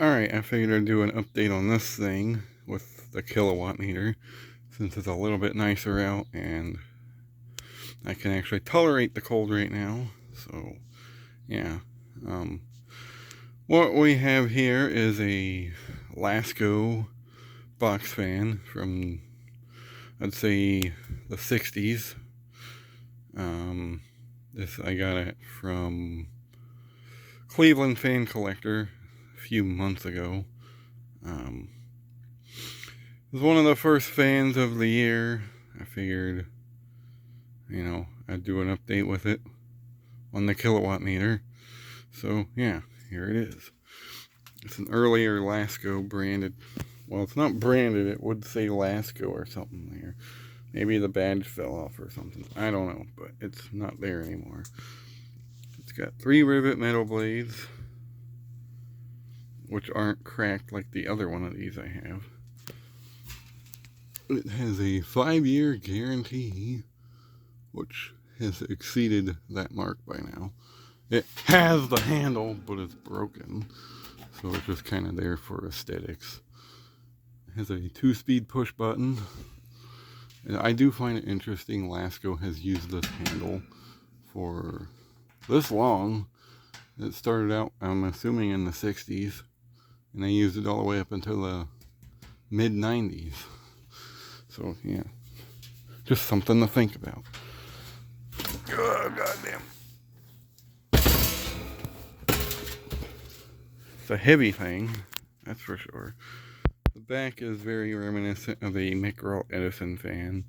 Alright, I figured I'd do an update on this thing with the kilowatt meter since it's a little bit nicer out and I can actually tolerate the cold right now. So, yeah. Um, what we have here is a Lasko box fan from, I'd say, the 60s. This I got it from Cleveland Fan Collector a few months ago. It was one of the first fans of the year. I figured, I'd do an update with it on the kilowatt meter. So, yeah, here it is. It's an earlier Lasko branded. Well, it's not branded. It would say Lasko or something there. Maybe the badge fell off or something. I don't know, but it's not there anymore. It's got 3 rivet metal blades, which aren't cracked like the other one of these I have. It has a 5-year guarantee, which has exceeded that mark by now. It has the handle, but it's broken, so it's just kind of there for aesthetics. It has a 2-speed push button. And I do find it interesting Lasko has used this handle for this long. It started out, I'm assuming, in the 60s, and they used it all the way up until the mid-90s. So, yeah, just something to think about. Oh, goddamn. It's a heavy thing, that's for sure. The back is very reminiscent of a Mickrell Edison fan,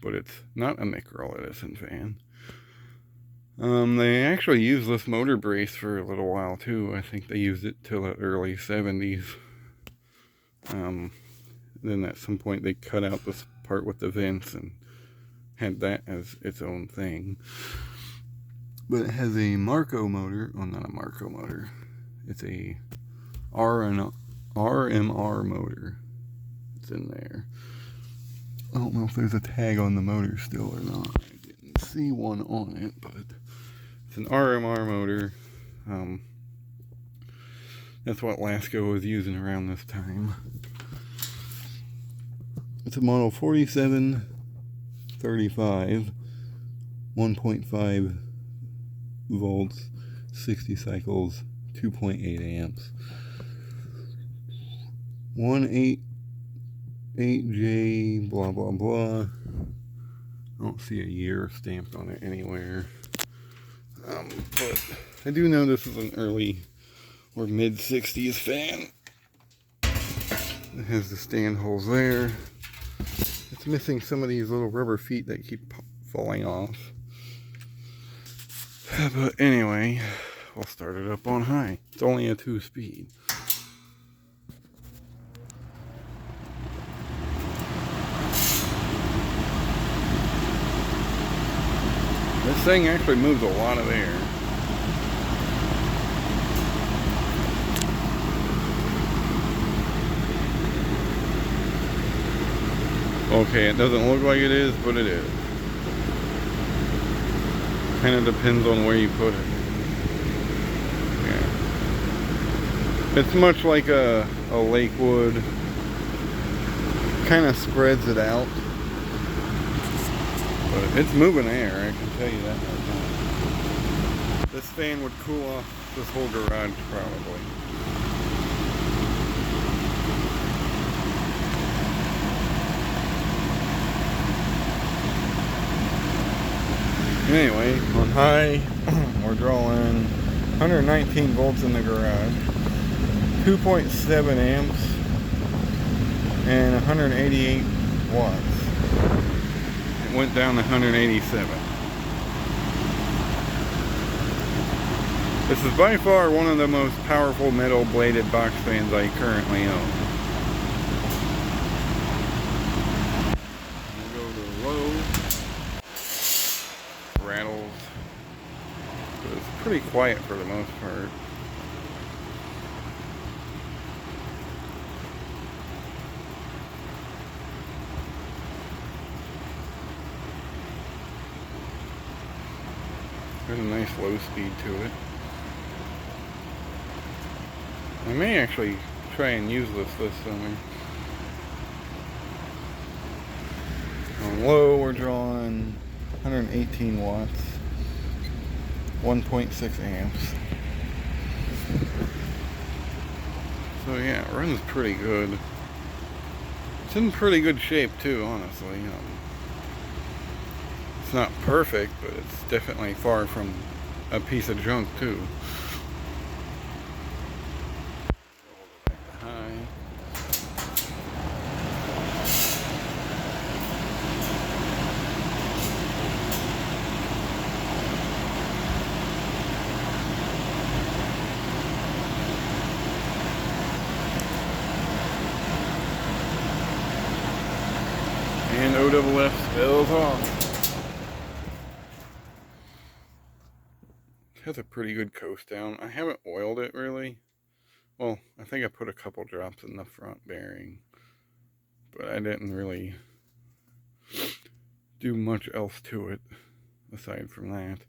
but it's not a Mickrell Edison fan. They actually used this motor brace for a little while too. I think they used it till the early 70s. Then at some point they cut out this part with the vents and had that as its own thing. But it has a Marco motor. Well, not a Marco motor. It's a RMR motor. It's in there. I don't know if there's a tag on the motor still or not. I didn't see one on it, but it's an RMR motor. That's what Lasko was using around this time. It's a model 4735, 1.5 volts, 60 cycles, 2.8 amps. 188J, blah blah blah. I don't see a year stamped on it anywhere. But I do know this is an early or mid-60s fan. It has the stand holes there. It's missing some of these little rubber feet that keep falling off. But anyway, we'll start it up on high. It's only a 2-speed. This thing actually moves a lot of air. Okay, it doesn't look like it is, but it is. Kind of depends on where you put it. Yeah. It's much like a Lakewood. Kind of spreads it out. But it's moving air, I can tell you that right now. This fan would cool off this whole garage probably. Anyway, on high, we're drawing 119 volts in the garage, 2.7 amps, and 188 watts. It went down to 187. This is by far one of the most powerful metal bladed box fans I currently own. We'll go to low. Rattles. But it's pretty quiet for the most part. There's a nice low speed to it. I may actually try and use this summer. On low, we're drawing 118 watts, 1.6 amps. So yeah, it runs pretty good. It's in pretty good shape too, honestly. It's not perfect, but it's definitely far from a piece of junk too. High. And OFF spells off. It has a pretty good coast down. I haven't oiled it really. Well, I think I put a couple drops in the front bearing, but I didn't really do much else to it aside from that.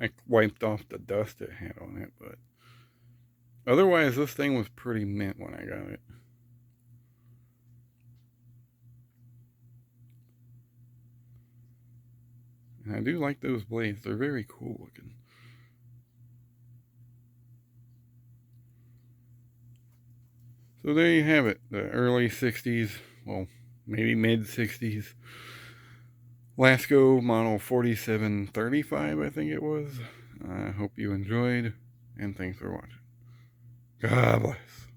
I wiped off the dust it had on it, but otherwise this thing was pretty mint when I got it. And I do like those blades. They're very cool looking. So there you have it. The early 60s, well, maybe mid 60s. Lasko model 4735, I think it was. I hope you enjoyed, and thanks for watching. God bless.